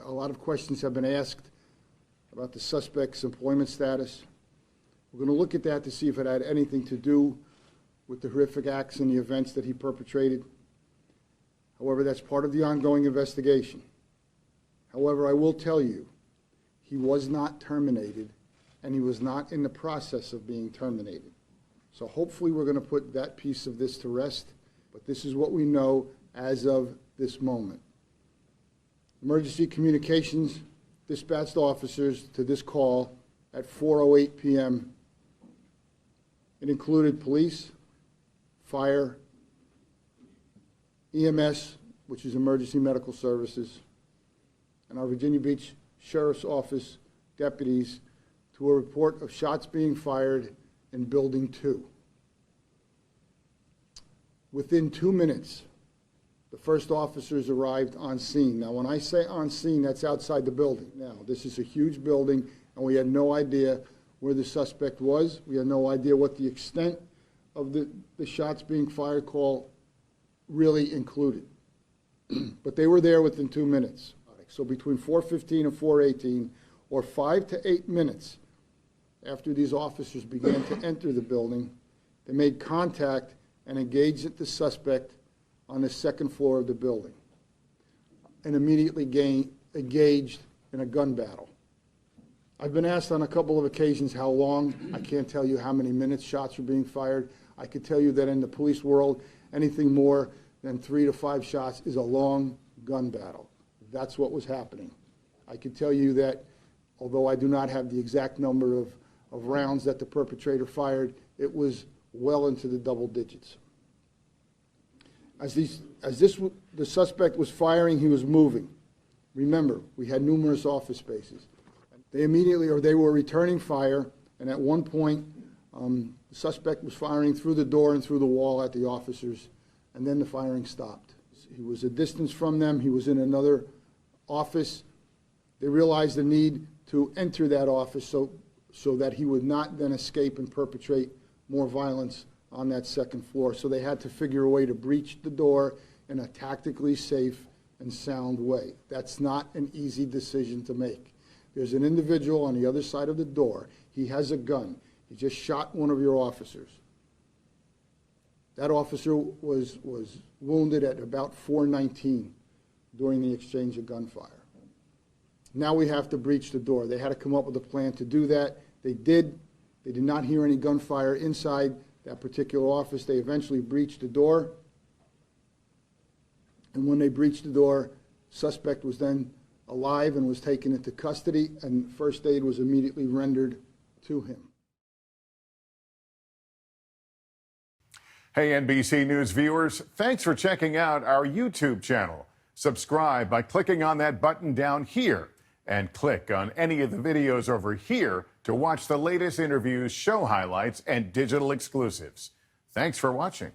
A lot of questions have been asked about the suspect's employment status. We're going to look at that to see if it had anything to do with the horrific acts and the events that he perpetrated. However, that's part of the ongoing investigation. However, I will tell you, he was not terminated, and he was not in the process of being terminated. So hopefully we're going to put that piece of this to rest, but this is what we know as of this moment. Emergency communications dispatched officers to this call at 4:08 p.m. It included police, fire, EMS, which is Emergency Medical Services, and our Virginia Beach Sheriff's Office deputies to a report of shots being fired in Building 2. Within 2 minutes, the first officers arrived on scene. Now, when I say on scene, that's outside the building. Now, this is a huge building, and we had no idea where the suspect was. We had no idea what the extent of the shots being fired call really included. But they were there within 2 minutes. So between 4:15 and 4:18, or 5 to 8 minutes after these officers began to enter the building, they made contact and engaged the suspect on the second floor of the building and immediately engaged in a gun battle. I've been asked on a couple of occasions how long. I can't tell you how many minutes shots were being fired. I can tell you that in the police world, anything more than 3 to 5 shots is a long gun battle. That's what was happening. I can tell you that, although I do not have the exact number of rounds that the perpetrator fired, it was well into the double digits. As the suspect was firing, he was moving. Remember, we had numerous office spaces. They were returning fire, and at one point, the suspect was firing through the door and through the wall at the officers, and then the firing stopped. He was a distance from them. He was in another office. They realized the need to enter that office so that he would not then escape and perpetrate more violence on that second floor. So they had to figure a way to breach the door in a tactically safe and sound way. That's not an easy decision to make. There's an individual on the other side of the door. He has a gun. He just shot one of your officers. That officer was wounded at about 4:19 during the exchange of gunfire. Now we have to breach the door. They had to come up with a plan to do that. They did. They did not hear any gunfire inside that particular office. They eventually breached the door. And when they breached the door, suspect was then alive and was taken into custody, and first aid was immediately rendered to him. Hey, NBC News viewers, thanks for checking out our YouTube channel. Subscribe by clicking on that button down here and click on any of the videos over here to watch the latest interviews, show highlights, and digital exclusives. Thanks for watching.